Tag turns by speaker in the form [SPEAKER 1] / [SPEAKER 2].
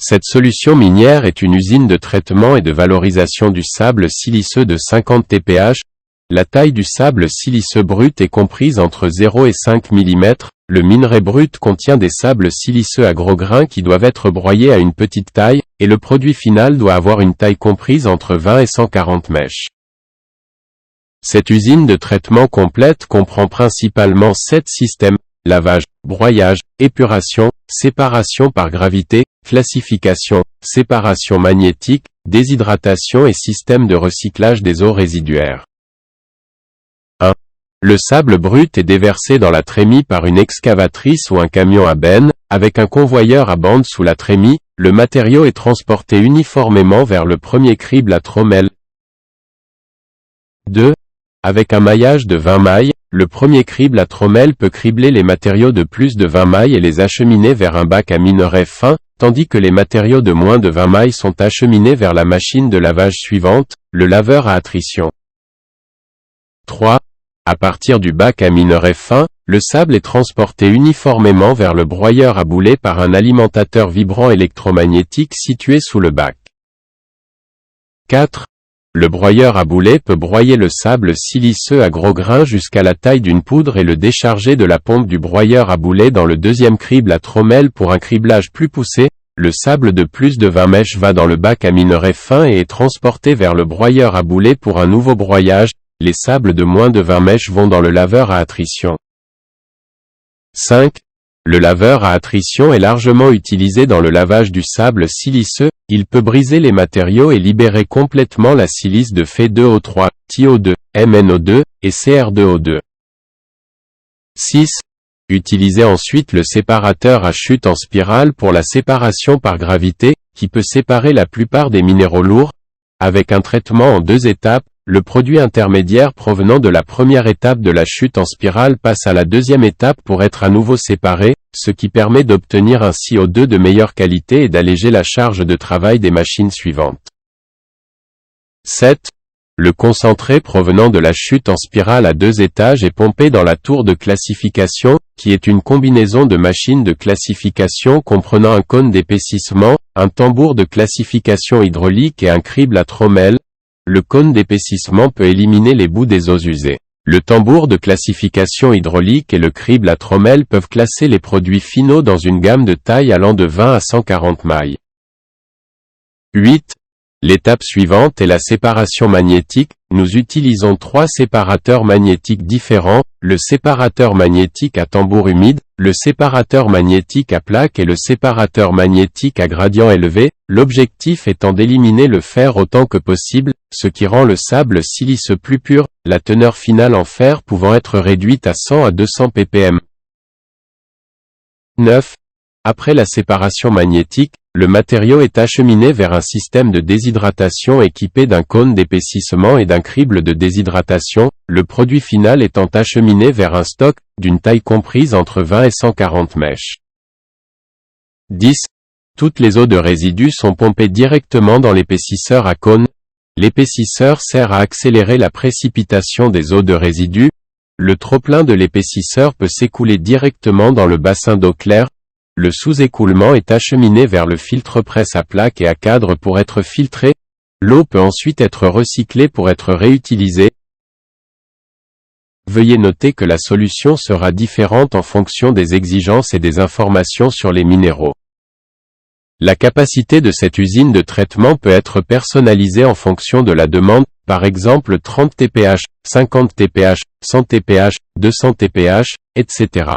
[SPEAKER 1] Cette solution minière est une usine de traitement et de valorisation du sable siliceux de 50 TPH. La taille du sable siliceux brut est comprise entre 0 et 5 mm. Le minerai brut contient des sables siliceux à gros grains qui doivent être broyés à une petite taille, et le produit final doit avoir une taille comprise entre 20 et 140 mèches. Cette usine de traitement complète comprend principalement 7 systèmes: lavage, broyage, épuration, séparation par gravité, classification, séparation magnétique, déshydratation et système de recyclage des eaux résiduaires. 1. Le sable brut est déversé dans la trémie par une excavatrice ou un camion à benne. Avec un convoyeur à bande sous la trémie, le matériau est transporté uniformément vers le premier crible à trommelle. 2. Avec un maillage de 20 mailles, le premier crible à trommelle peut cribler les matériaux de plus de 20 mailles et les acheminer vers un bac à minerai fin, tandis que les matériaux de moins de 20 mailles sont acheminés vers la machine de lavage suivante, le laveur à attrition. 3. À partir du bac à minerai fin, le sable est transporté uniformément vers le broyeur à boulet par un alimentateur vibrant électromagnétique situé sous le bac. 4. Le broyeur à boulet peut broyer le sable siliceux à gros grains jusqu'à la taille d'une poudre et le décharger de la pompe du broyeur à boulet dans le deuxième crible à trommelle pour un criblage plus poussé. Le sable de plus de 20 mèches va dans le bac à minerai fin et est transporté vers le broyeur à boulet pour un nouveau broyage. Les sables de moins de 20 mèches vont dans le laveur à attrition. 5. Le laveur à attrition est largement utilisé dans le lavage du sable siliceux. Il peut briser les matériaux et libérer complètement la silice de Fe2O3, TiO2, MnO2 et Cr2O2. 6. Utilisez ensuite le séparateur à chute en spirale pour la séparation par gravité, qui peut séparer la plupart des minéraux lourds. Avec un traitement en 2 étapes, le produit intermédiaire provenant de la première étape de la chute en spirale passe à la deuxième étape pour être à nouveau séparé, ce qui permet d'obtenir un CO2 de meilleure qualité et d'alléger la charge de travail des machines suivantes. 7. Le concentré provenant de la chute en spirale à 2 étages est pompé dans la tour de classification, qui est une combinaison de machines de classification comprenant un cône d'épaississement, un tambour de classification hydraulique et un crible à trommelle. Le cône d'épaississement peut éliminer les bouts des os usés. Le tambour de classification hydraulique et le crible à trommelle peuvent classer les produits finaux dans une gamme de tailles allant de 20 à 140 mailles. 8. L'étape suivante est la séparation magnétique. Nous utilisons 3 séparateurs magnétiques différents: le séparateur magnétique à tambour humide, le séparateur magnétique à plaque et le séparateur magnétique à gradient élevé, l'objectif étant d'éliminer le fer autant que possible, ce qui rend le sable siliceux plus pur, la teneur finale en fer pouvant être réduite à 100 à 200 ppm. 9. Après la séparation magnétique, le matériau est acheminé vers un système de déshydratation équipé d'un cône d'épaississement et d'un crible de déshydratation, le produit final étant acheminé vers un stock, d'une taille comprise entre 20 et 140 mèches. 10. Toutes les eaux de résidus sont pompées directement dans l'épaississeur à cône. L'épaississeur sert à accélérer la précipitation des eaux de résidus. Le trop-plein de l'épaississeur peut s'écouler directement dans le bassin d'eau claire. Le sous-écoulement est acheminé vers le filtre-presse à plaque et à cadre pour être filtré. L'eau peut ensuite être recyclée pour être réutilisée. Veuillez noter que la solution sera différente en fonction des exigences et des informations sur les minéraux. La capacité de cette usine de traitement peut être personnalisée en fonction de la demande, par exemple 30 TPH, 50 TPH, 100 TPH, 200 TPH, etc.